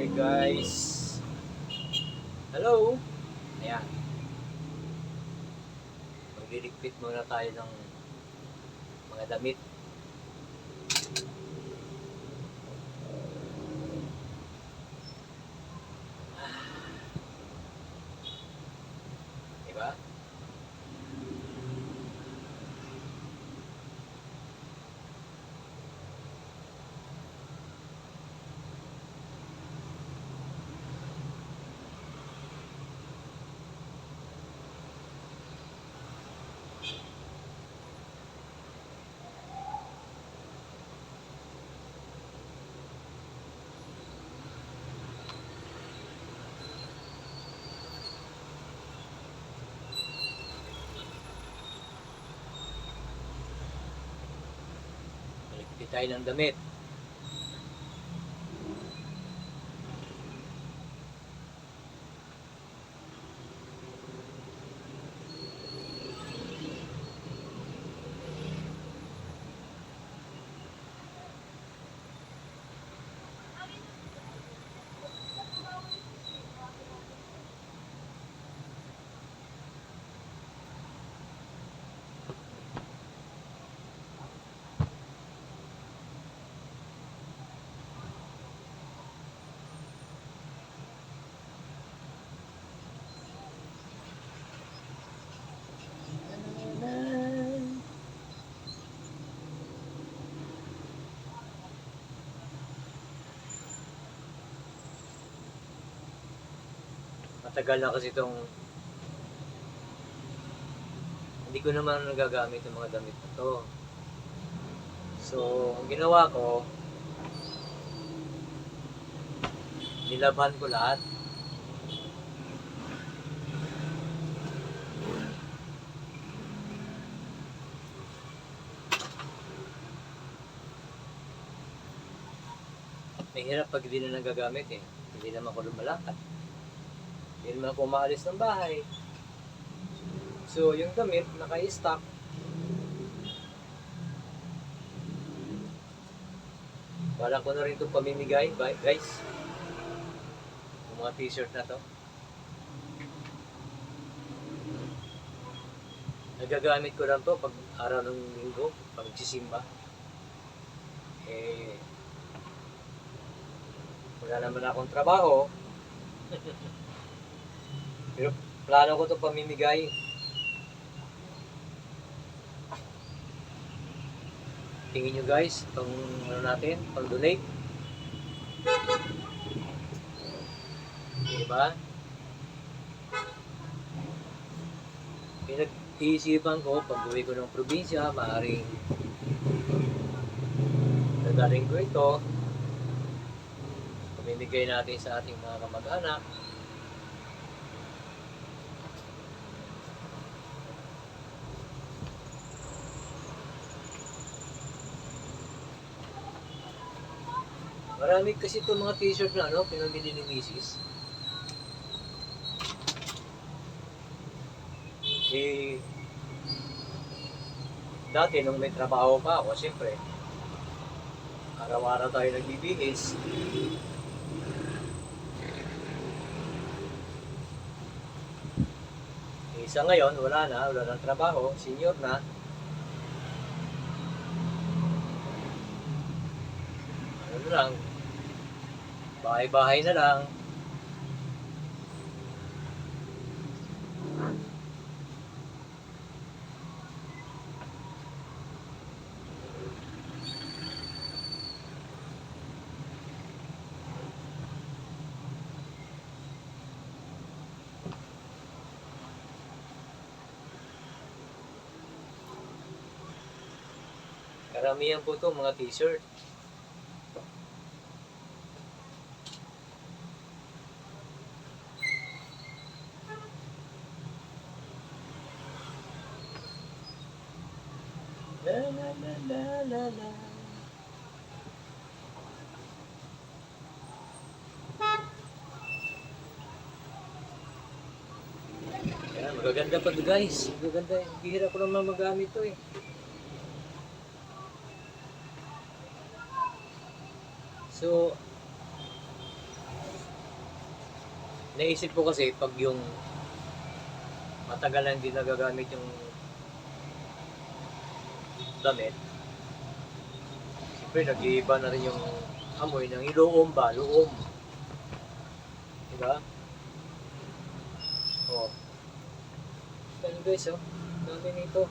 Hi guys. Hello. Ayan. Magliligpit muna tayo ng mga damit. Diba? Maligpit tayo ng damit. Matagal na kasi itong hindi ko naman nagagamit yung mga damit na to. So, ang ginawa ko, nilabhan ko lahat. Mahirap pag hindi na nagagamit eh. Hindi naman ako lumalakad. Hindi naman ako umaalis ng bahay. So, yung damit, naka-stock. Balak ko na rin itong pamimigay, guys. Yung mga t-shirt na to. Nagagamit ko lang to pag araw ng linggo, pag nagsisimba. Eh, wala naman akong trabaho. Pero plano ko to pamimigay. Tingin nyo guys, pang ano natin, pang donate. Diba? Pinag-iisipan ko, pag uwi ko ng probinsya, maaaring dadaling ko ito. Pamimigay natin sa ating mga kamag-anak. Marami kasi itong mga t-shirt na pinamili ni Mrs. Eh, dati nung may trabaho pa ako, siyempre, araw-araw tayo nagbibihis. Eh, sa ngayon, wala nang trabaho, senior na. Ano lang, bahay-bahay na lang. Karamihan po ito mga t-shirt. La la la la la la. Yan, magaganda pa ito guys. Magaganda. Bihira ko naman magamit ito eh. So, Naisip ko kasi pag yung matagal na hindi nagagamit yung damit, siyempre nag-iiba na rin yung amoy ng iloom ba, loom. Diba? Oh. Ito nyo guys, oh. Dami nito.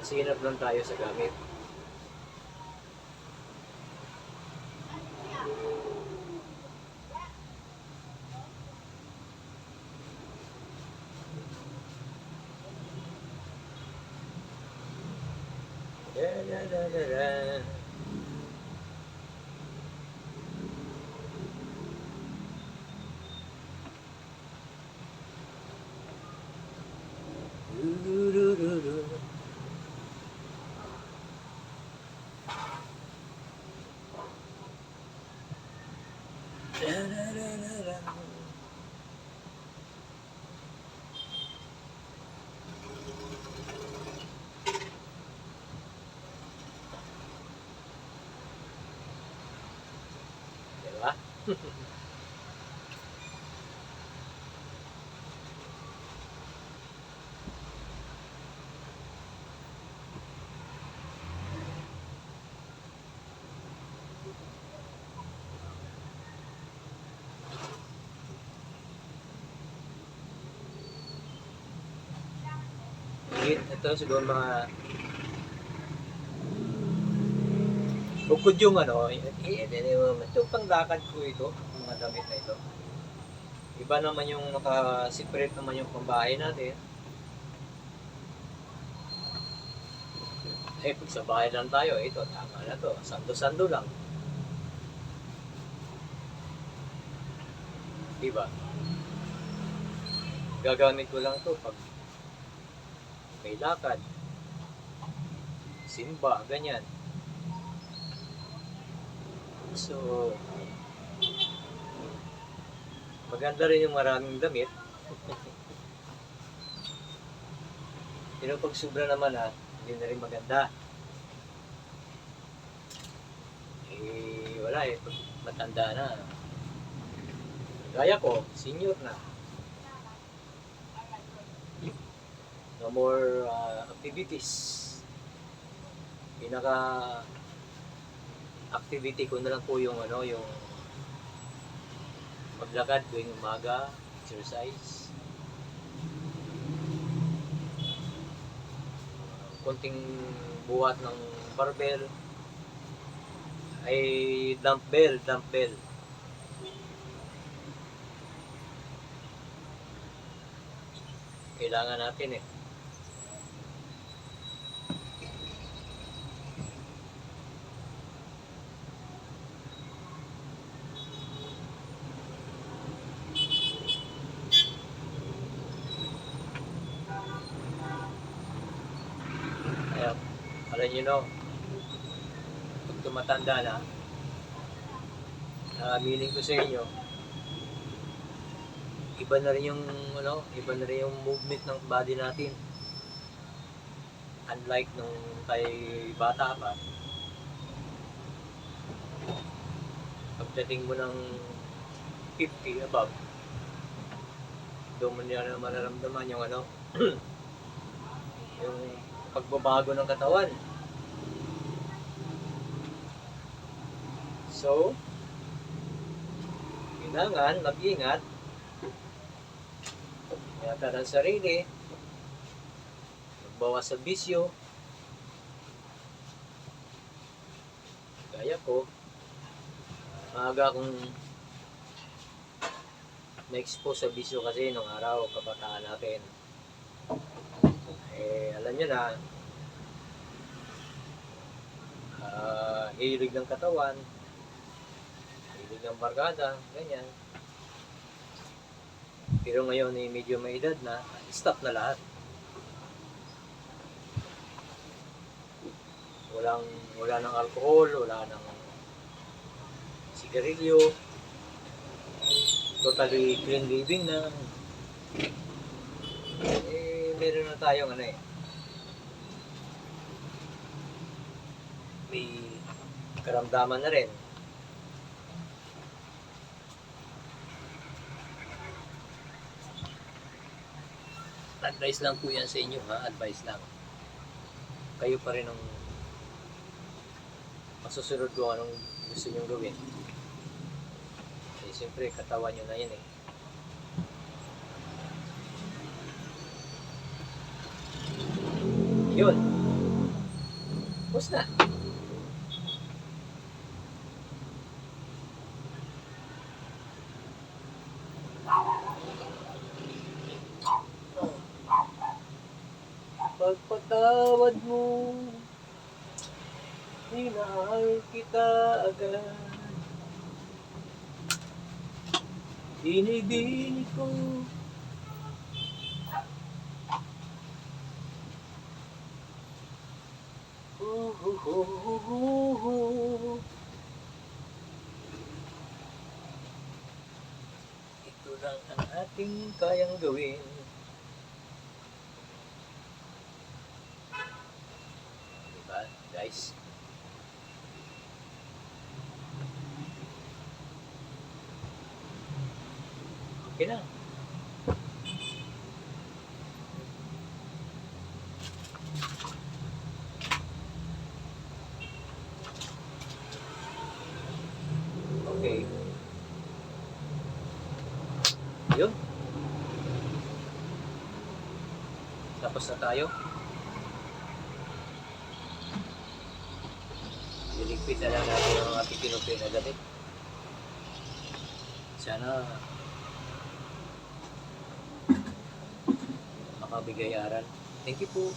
Masinap lang tayo sa gamit. Da, da, da, da, da. Du-du-du-du-du. Da, da, da, da, da. Diba? Ito siguro mga bukod yung ano, ito panglakad ko ito, mga damit na ito. Iba naman yung naka-separate naman yung pambahay natin. Eh, pag sa bahay lang tayo, ito, tama na to. Sando-sando lang. Diba? Gagamit ko lang to pag may lakad, simba, ganyan. So, maganda rin yung maraming damit. Pero pag sobra naman hindi na rin maganda. Eh, wala eh. Pag matanda na. Gaya ko, senior na. No more activities. Pinaka activity ko na lang po yung yung maglakad tuwing umaga, exercise. Konting buhat ng barbell ay dumbbell. Kailangan natin eh. Kaya, alam nyo no, pag tumatanda na, meaning ko sa inyo, iba na rin yung movement ng body natin. Unlike nung tayo bata pa, pagdating mo ng 50 above, doon mo niya na mararamdaman yung yung pagbabago ng katawan. So, kailangan mag-ingat, ingatan ang sarili, magbawas sa bisyo. Gaya ko, maaga akong na-expose sa bisyo kasi nung araw, kabataan natin. Eh, alam nyo na, hilig ng katawan, hilig ng barkada, ganyan. Pero ngayon medyo may edad na, stop na lahat. Wala ng alcohol, wala ng sigarilyo, totally clean living na. Meron na tayong ano eh. May karamdaman na rin. Advice lang po yan sa inyo ha, advice lang. Kayo pa rin ang masusunod ko anong gusto nyong gawin. Eh, siyempre, katawan nyo na yun eh. Yun. Tapos na. Pagpatawad mo, minahal kita agad. Dinibini ko. Ito lang ang ating kayang gawin. Diba, guys? Okay na. Okay. Yun. Tapos na tayo. Iligpit na lang natin ang ating kinupin na damit. Sana makabigay aral. Thank you po.